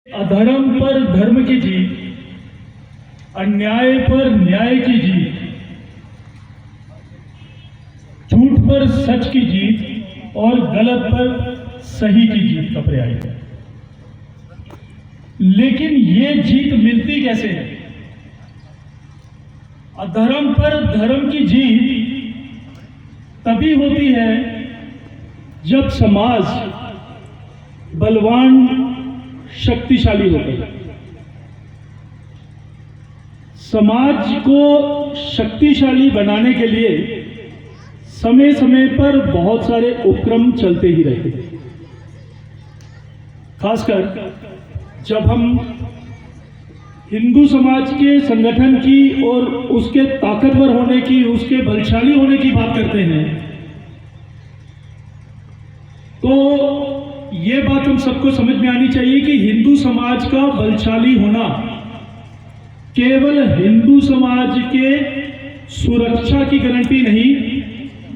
अधर्म पर धर्म की जीत, अन्याय पर न्याय की जीत, झूठ पर सच की जीत और गलत पर सही की जीत का पर्याय है। लेकिन ये जीत मिलती कैसे है? अधर्म पर धर्म की जीत तभी होती है जब समाज बलवान शक्तिशाली होता है। समाज को शक्तिशाली बनाने के लिए समय समय पर बहुत सारे उपक्रम चलते ही रहते हैं। खासकर जब हम हिंदू समाज के संगठन की और उसके ताकतवर होने की, उसके बलशाली होने की बात करते हैं, तो ये बात हम सबको समझ में आनी चाहिए कि हिंदू समाज का बलशाली होना केवल हिंदू समाज के सुरक्षा की गारंटी नहीं,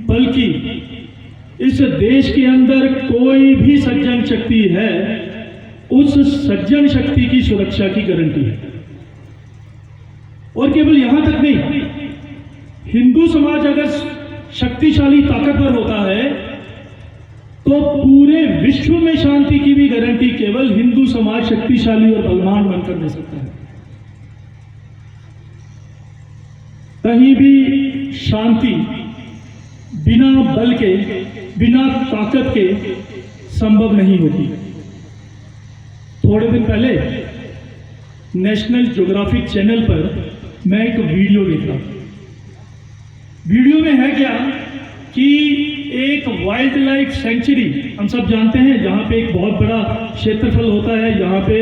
बल्कि इस देश के अंदर कोई भी सज्जन शक्ति है, उस सज्जन शक्ति की सुरक्षा की गारंटी है। और केवल यहां तक नहीं, हिंदू समाज अगर शक्तिशाली ताकतवर होता है तो पूरे विश्व में शांति की भी गारंटी केवल हिंदू समाज शक्तिशाली और बलवान बनकर दे सकता है। कहीं भी शांति बिना बल के, बिना ताकत के संभव नहीं होती। थोड़े दिन पहले नेशनल ज्योग्राफिक चैनल पर मैं एक वीडियो देखा। वीडियो में है क्या कि एक वाइल्ड लाइफ सेंचुरी, हम सब जानते हैं, जहां पे एक बहुत बड़ा क्षेत्रफल होता है, जहां पे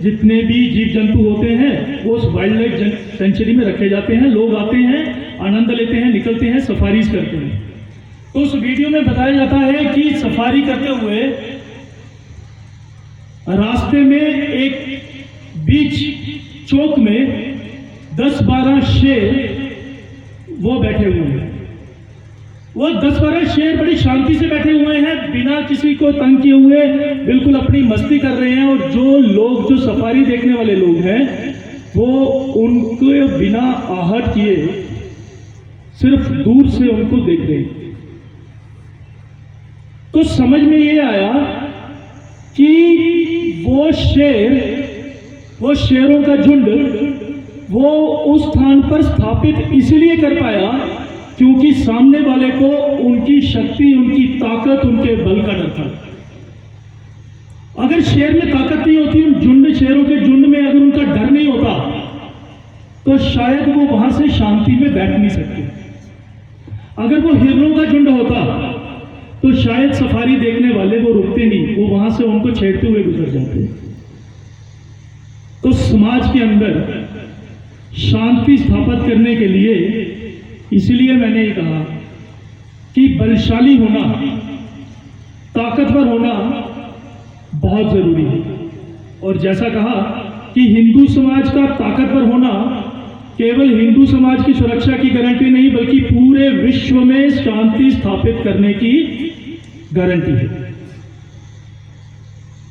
जितने भी जीव जंतु होते हैं वो उस वाइल्ड लाइफ सेंचुरी में रखे जाते हैं। लोग आते हैं, आनंद लेते हैं, निकलते हैं, सफारीज करते हैं। तो उस वीडियो में बताया जाता है कि सफारी करते हुए रास्ते में एक बीच चौक में 10-12 शेर वो बैठे हुए हैं। वो 10-12 शेर बड़ी शांति से बैठे हुए हैं, बिना किसी को तंग किए हुए, बिल्कुल अपनी मस्ती कर रहे हैं। और जो लोग, जो सफारी देखने वाले लोग हैं, वो उनको बिना आहट किए सिर्फ दूर से उनको देख रहे हैं। तो समझ में ये आया कि वो शेरों का झुंड वो उस स्थान पर स्थापित इसलिए कर पाया क्योंकि सामने वाले को उनकी शक्ति, उनकी ताकत, उनके बल का डर था। अगर शेर में ताकत नहीं होती, उन शेरों के झुंड में अगर उनका डर नहीं होता, तो शायद वो वहां से शांति में बैठ नहीं सकते। अगर वो हिरणों का झुंड होता तो शायद सफारी देखने वाले वो रुकते नहीं, वो वहां से उनको छेड़ते हुए गुजर जाते। तो समाज के अंदर शांति स्थापित करने के लिए, इसलिए मैंने ये कहा कि बलशाली होना, ताकतवर होना बहुत जरूरी है। और जैसा कहा कि हिंदू समाज का ताकतवर होना केवल हिंदू समाज की सुरक्षा की गारंटी नहीं, बल्कि पूरे विश्व में शांति स्थापित करने की गारंटी है।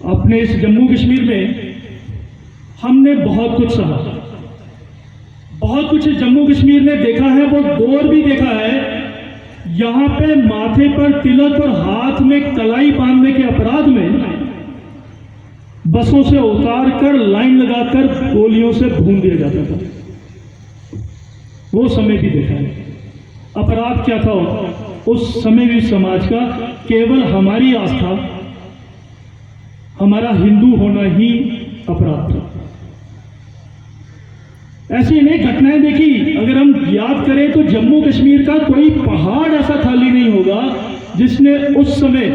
अपने इस जम्मू कश्मीर में हमने बहुत कुछ सहा, बहुत कुछ जम्मू कश्मीर ने देखा है, वो दौर भी देखा है। यहां पे माथे पर तिलक और हाथ में कलाई बांधने के अपराध में बसों से उतार कर, लाइन लगाकर गोलियों से भून दिया जाता था। वो समय भी देखा है। अपराध क्या था उस समय भी समाज का? केवल हमारी आस्था, हमारा हिंदू होना ही अपराध था। ऐसी अनेक घटनाएं देखी। अगर हम याद करें तो जम्मू कश्मीर का कोई पहाड़ ऐसा खाली नहीं होगा जिसने उस समय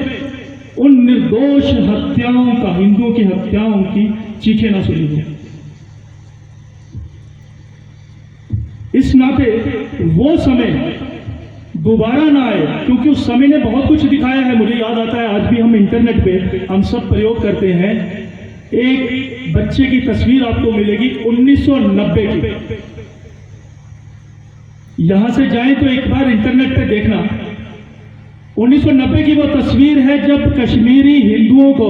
उन निर्दोष हत्याओं का, हिंदुओं की हत्याओं की चीखें ना सुनी हो। इस नाते वो समय दोबारा ना आए, क्योंकि उस समय ने बहुत कुछ दिखाया है। मुझे याद आता है, आज भी हम इंटरनेट पे हम सब प्रयोग करते हैं, एक बच्चे की तस्वीर आपको मिलेगी 1990 की। यहां से जाएं तो एक बार इंटरनेट पे देखना, 1990 की वो तस्वीर है जब कश्मीरी हिंदुओं को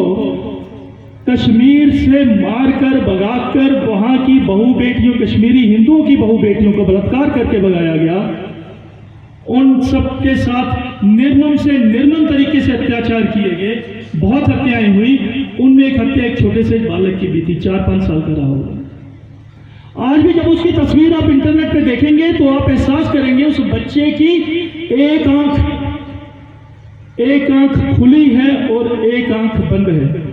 कश्मीर से मारकर भगाकर वहां की बहू बेटियों, कश्मीरी हिंदुओं की बहू बेटियों को बलात्कार करके भगाया गया, उन सब के साथ निर्मम से निर्मम तरीके से अत्याचार किए गए, बहुत हत्याएं हुई। उनमें एक हत्या एक छोटे से बालक की भी थी, 4-5 साल का रहा होगा। आज भी जब उसकी तस्वीर आप इंटरनेट पे देखेंगे तो आप एहसास करेंगे उस बच्चे की एक आंख खुली है और एक आंख बंद है।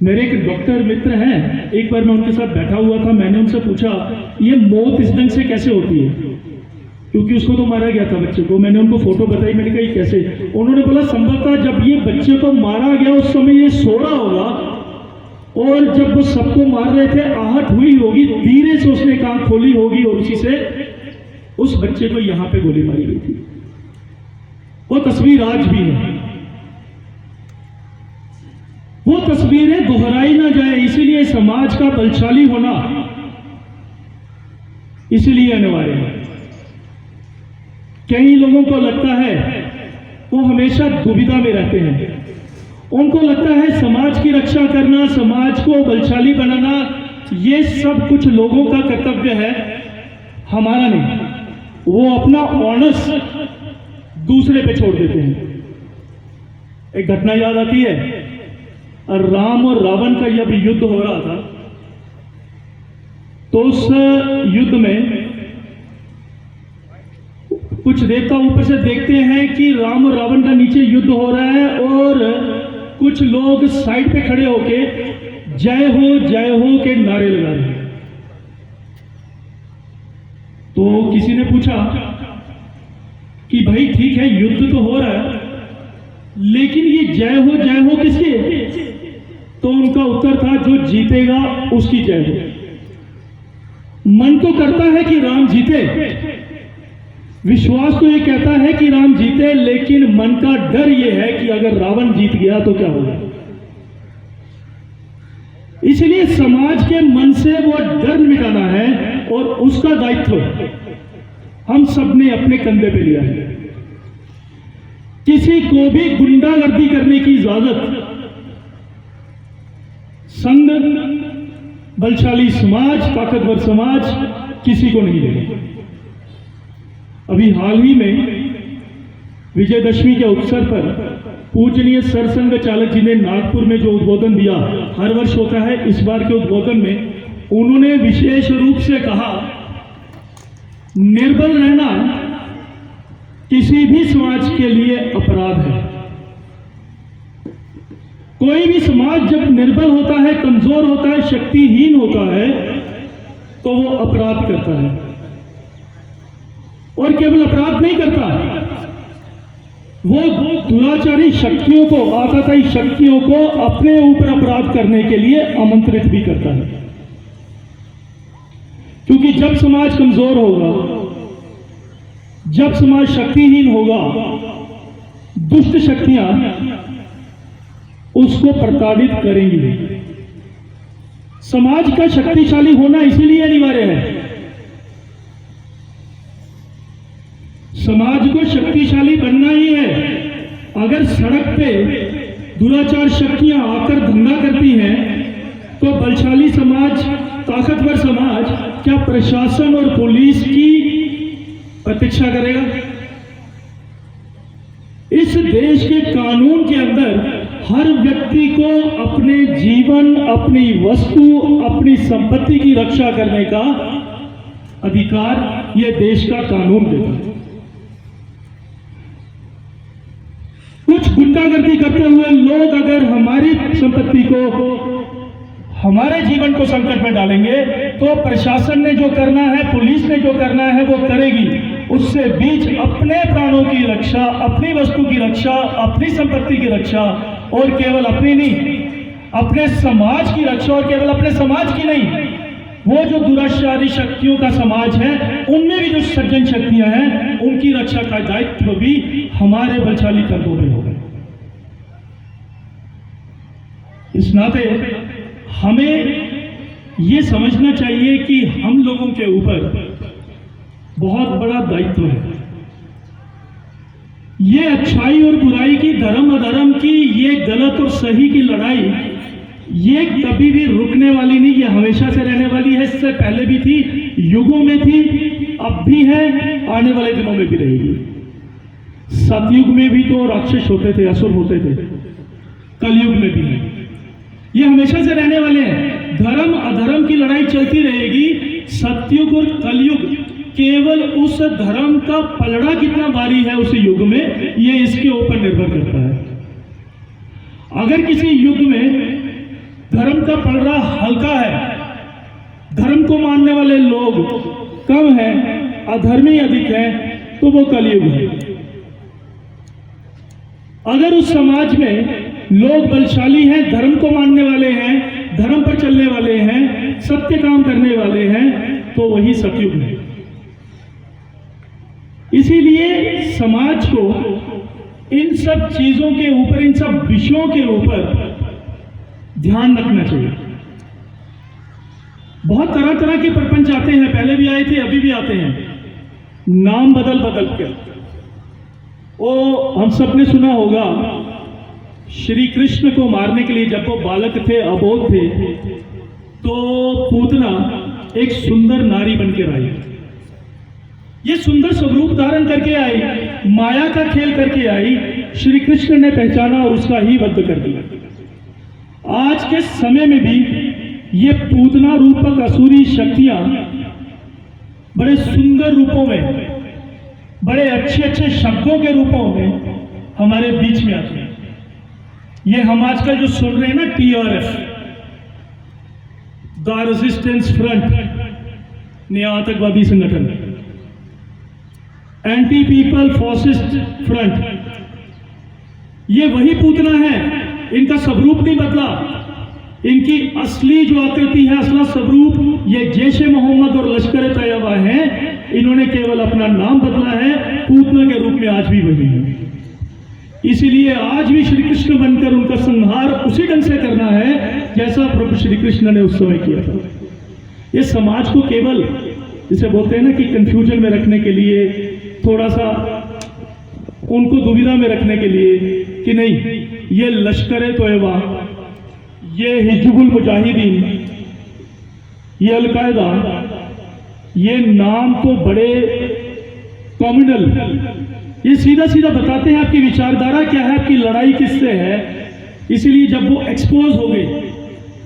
मेरे एक डॉक्टर मित्र हैं, एक बार मैं उनके साथ बैठा हुआ था, मैंने उनसे पूछा ये मौत इस ढंग से कैसे होती है, क्योंकि उसको तो मारा गया था बच्चे को। मैंने उनको फोटो बताई, मैंने कहा ये कैसे? उन्होंने बोला संभवतः जब ये बच्चे को मारा गया उस समय ये सो रहा होगा, और जब वो सबको मार रहे थे आहट हुई होगी, धीरे से उसने कान खोली होगी और उसी से उस बच्चे को यहां पे गोली मारी गई थी। वो तस्वीर आज भी है, वो तस्वीरें दोहराई ना जाए, इसीलिए समाज का बलशाली होना इसलिए अनिवार्य है। कई लोगों को लगता है, वो हमेशा दुविधा में रहते हैं, उनको लगता है समाज की रक्षा करना, समाज को बलशाली बनाना, ये सब कुछ लोगों का कर्तव्य है, हमारा नहीं। वो अपना ऑनस दूसरे पे छोड़ देते हैं। एक घटना याद आती है, राम और रावण का जब युद्ध हो रहा था, तो उस युद्ध में कुछ देवता ऊपर से देखते हैं कि राम और रावण का नीचे युद्ध हो रहा है, और कुछ लोग साइड पे खड़े होके जय हो के नारे लगा रहे हैं। तो किसी ने पूछा कि भाई ठीक है युद्ध तो हो रहा है, लेकिन ये जय हो किसके? तो उनका उत्तर था जो जीतेगा उसकी जय हो। मन तो करता है कि राम जीते, विश्वास तो ये कहता है कि राम जीते, लेकिन मन का डर ये है कि अगर रावण जीत गया तो क्या होगा। इसलिए समाज के मन से वो डर मिटाना है, और उसका दायित्व हम सबने अपने कंधे पे लिया है। किसी को भी गुंडागर्दी करने की इजाजत संघ, बलशाली समाज, ताकतवर समाज किसी को नहीं देगा। अभी हाल ही में विजयदशमी के अवसर पर पूजनीय सरसंघ चालक जी ने नागपुर में जो उद्बोधन दिया, हर वर्ष होता है, इस बार के उद्बोधन में उन्होंने विशेष रूप से कहा, निर्बल रहना किसी भी समाज के लिए अपराध है। कोई भी समाज जब निर्बल होता है, कमजोर होता है, शक्तिहीन होता है, तो वो अपराध करता है। और केवल अपराध नहीं करता, वो दुराचारी शक्तियों को, आतताई शक्तियों को अपने ऊपर अपराध करने के लिए आमंत्रित भी करता है। क्योंकि जब समाज कमजोर होगा, जब समाज शक्तिहीन होगा, दुष्ट शक्तियां उसको प्रताड़ित करेंगी। समाज का शक्तिशाली होना इसीलिए अनिवार्य है। समाज को शक्तिशाली बनना ही है। अगर सड़क पे दुराचार शक्तियां आकर दंगा करती हैं, तो बलशाली समाज, ताकतवर समाज क्या प्रशासन और पुलिस की प्रतीक्षा करेगा? इस देश के कानून के अंदर हर व्यक्ति को अपने जीवन, अपनी वस्तु, अपनी संपत्ति की रक्षा करने का अधिकार यह देश का कानून देता है। कुछ गुंडागर्दी करते हुए लोग अगर हमारी संपत्ति को, हमारे जीवन को संकट में डालेंगे, तो प्रशासन ने जो करना है, पुलिस ने जो करना है वो करेगी। उससे बीच अपने प्राणों की रक्षा, अपनी वस्तु की रक्षा, अपनी संपत्ति की रक्षा, और केवल अपनी नहीं, अपने समाज की रक्षा, और केवल अपने समाज की नहीं, वो जो दुराचारी शक्तियों का समाज है, उनमें भी जो सज्जन शक्तियां हैं, उनकी रक्षा का दायित्व भी हमारे बलशाली कंधों पे होगा। इस नाते हमें ये समझना चाहिए कि हम लोगों के ऊपर बहुत बड़ा दायित्व है। ये अच्छाई और बुराई की, धर्म अधर्म की, ये गलत और सही की लड़ाई, ये कभी भी रुकने वाली नहीं, ये हमेशा से रहने वाली है। इससे पहले भी थी, युगों में थी, अब भी है, आने वाले दिनों में भी रहेगी। सतयुग में भी तो राक्षस होते थे, असुर होते थे, कलयुग में भी है, ये हमेशा से रहने वाले हैं। धर्म अधर्म की लड़ाई चलती रहेगी। सतयुग और कलयुग केवल उस धर्म का पलड़ा कितना भारी है उस युग में, ये इसके ऊपर निर्भर करता है। अगर किसी युग में धर्म का पलड़ा हल्का है, धर्म को मानने वाले लोग कम हैं, अधर्मी अधिक है, तो वो कलयुग है। अगर उस समाज में लोग बलशाली हैं, धर्म को मानने वाले हैं, धर्म पर चलने वाले हैं, सत्य काम करने वाले हैं, तो वही सतयुग है। इसीलिए समाज को इन सब चीजों के ऊपर, इन सब विषयों के ऊपर ध्यान रखना चाहिए। बहुत तरह तरह के प्रपंच आते हैं, पहले भी आए थे, अभी भी आते हैं, नाम बदल बदल कर। वो हम सब ने सुना होगा, श्री कृष्ण को मारने के लिए जब वो बालक थे, अबोध थे, तो पूतना एक सुंदर नारी बनकर आई। ये सुंदर स्वरूप धारण करके आई, माया का खेल करके आई। श्री कृष्ण ने पहचाना और उसका ही वध कर दिया। आज के समय में भी ये पूतना रूपक असुरी शक्तियां बड़े सुंदर रूपों में, बड़े अच्छे अच्छे शब्दों के रूपों में हमारे बीच में आती हैं। ये हम आजकल जो सुन रहे हैं ना, TRF, द रेजिस्टेंस फ्रंट, नया आतंकवादी संगठन, एंटी पीपल फासिस्ट फ्रंट, ये वही पूतना है। इनका स्वरूप नहीं बदला, इनकी असली जो आकृति है, असला स्वरूप ये जैशे मोहम्मद और लश्कर तैयबा है। इन्होंने केवल अपना नाम बदला है, पूतना के रूप में आज भी वही है। इसीलिए आज भी श्री कृष्ण बनकर उनका संहार उसी ढंग से करना है जैसा प्रभु श्री कृष्ण ने उस समय किया था। ये समाज को केवल, जिसे बोलते हैं ना कि कंफ्यूजन में रखने के लिए, थोड़ा सा उनको दुविधा में रखने के लिए कि नहीं, ये लश्कर तोयबा, ये हिजबुल मुजाहिदीन, ये अलकायदा, ये नाम तो बड़े कॉम्युनल, ये सीधा सीधा बताते हैं आपकी विचारधारा क्या है, आपकी लड़ाई किससे है। इसीलिए जब वो एक्सपोज हो गए,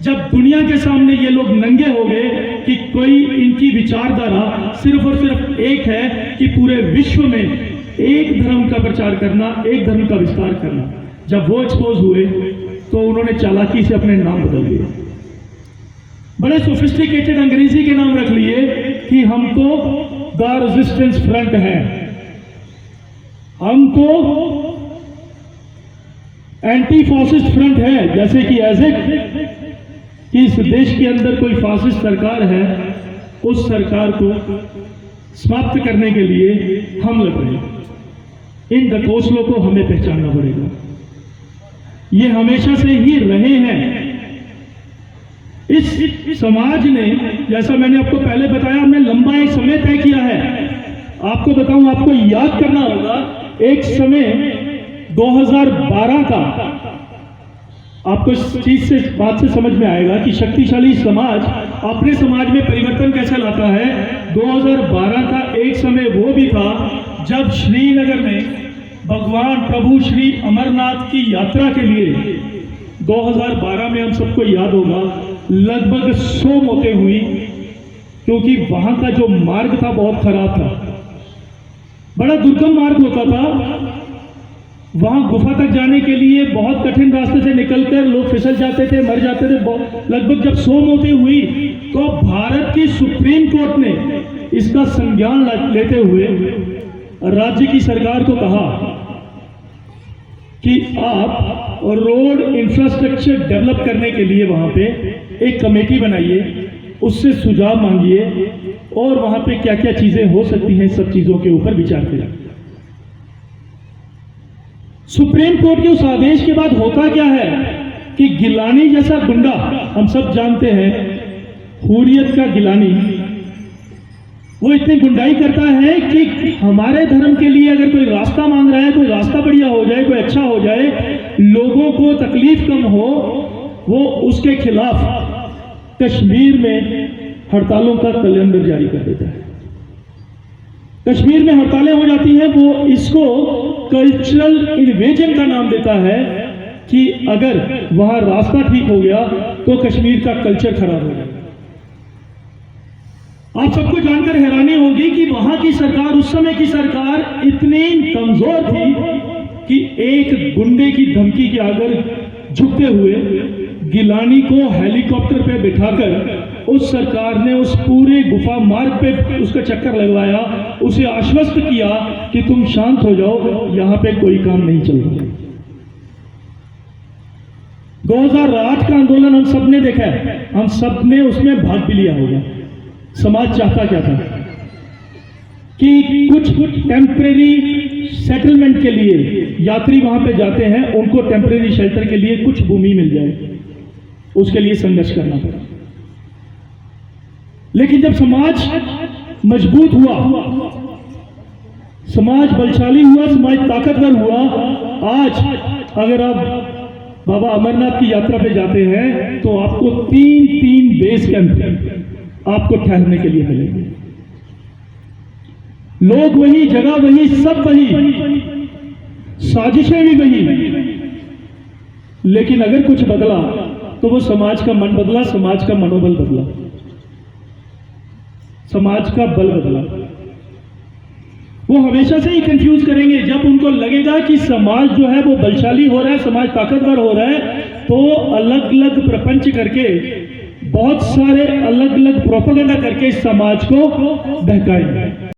जब दुनिया के सामने ये लोग नंगे हो गए कि कोई इनकी विचारधारा सिर्फ और सिर्फ एक है कि पूरे विश्व में एक धर्म का प्रचार करना, एक धर्म का विस्तार करना, जब वो एक्सपोज हुए तो उन्होंने चालाकी से अपने नाम बदल दिए, बड़े सोफिस्टिकेटेड अंग्रेजी के नाम रख लिए कि हमको द रेजिस्टेंस फ्रंट है, हमको एंटी फासिस्ट फ्रंट है। जैसे कि ऐसे कि इस देश के अंदर कोई फासिस्ट सरकार है, उस सरकार को समाप्त करने के लिए हम लड़ रहे हैं। इन ढकोसलों को हमें पहचानना पड़ेगा। ये हमेशा से ही रहे हैं। इस समाज ने, जैसा मैंने आपको पहले बताया, हमने लंबा एक समय तय किया है। आपको बताऊं, आपको याद करना होगा, एक समय 2012 का, आपको इस चीज से, बात से समझ में आएगा कि शक्तिशाली समाज अपने समाज में परिवर्तन कैसे लाता है। 2012 का एक समय वो भी था जब श्रीनगर में भगवान प्रभु श्री अमरनाथ की यात्रा के लिए 2012 में, हम सबको याद होगा, लगभग 100 मौतें हुई, क्योंकि वहां का जो मार्ग था बहुत खराब था, बड़ा दुर्गम मार्ग होता था। वहां गुफा तक जाने के लिए बहुत कठिन रास्ते से निकलकर लोग फिसल जाते थे, मर जाते थे। लगभग जब 100 मौतें हुई तो भारत की सुप्रीम कोर्ट ने इसका संज्ञान लेते हुए राज्य की सरकार को कहा कि आप रोड इंफ्रास्ट्रक्चर डेवलप करने के लिए वहां पे एक कमेटी बनाइए, उससे सुझाव मांगिए और वहां पे क्या क्या चीजें हो सकती हैं, सब चीजों के ऊपर विचार करें। सुप्रीम कोर्ट के उस आदेश के बाद होता क्या है कि गिलानी जैसा गुंडा, हम सब जानते हैं हुर्रियत का गिलानी, वो इतनी गुंडाई करता है कि हमारे धर्म के लिए अगर कोई रास्ता मांग रहा है, कोई रास्ता बढ़िया हो जाए, कोई अच्छा हो जाए, लोगों को तकलीफ कम हो, वो उसके खिलाफ कश्मीर में हड़तालों का कैलेंडर जारी कर देता है। कश्मीर में हड़तालें हो जाती हैं, वो इसको कल्चरल इन्वेजन का नाम देता है कि अगर वहां रास्ता ठीक हो गया तो कश्मीर का कल्चर खराब हो जाएगा। आप सबको जानकर हैरानी होगी कि वहां की सरकार, उस समय की सरकार इतनी कमजोर थी कि एक गुंडे की धमकी के आगे झुकते हुए गिलानी को हेलीकॉप्टर पे बिठाकर उस सरकार ने उस पूरे गुफा मार्ग पे उसका चक्कर लगवाया, उसे आश्वस्त किया कि तुम शांत हो जाओ, यहां पे कोई काम नहीं चल रहा। 2008 का आंदोलन हम सब ने देखा है, हम सब ने उसमें भाग भी लिया होगा। समाज चाहता क्या था कि कुछ टेम्परेरी सेटलमेंट के लिए यात्री वहां पे जाते हैं, उनको टेम्परेरी शेल्टर के लिए कुछ भूमि मिल जाए, उसके लिए संघर्ष करना पड़ा। लेकिन जब समाज मजबूत हुआ, समाज बलशाली हुआ, समाज ताकतवर हुआ, आज अगर आप बाबा अमरनाथ की यात्रा पे जाते हैं तो आपको तीन बेस कैंप आपको ठहरने के लिए मिलेंगे। लोग वही, जगह वही, सब वही, साजिशें भी वही, लेकिन अगर कुछ बदला तो वो समाज का मन बदला, समाज का मनोबल बदला, समाज का बल बदला। वो हमेशा से ही कंफ्यूज करेंगे। जब उनको लगेगा कि समाज जो है वो बलशाली हो रहा है, समाज ताकतवर हो रहा है, तो अलग अलग प्रपंच करके, बहुत सारे अलग अलग प्रोपेगेंडा करके समाज को बहकाएंगे।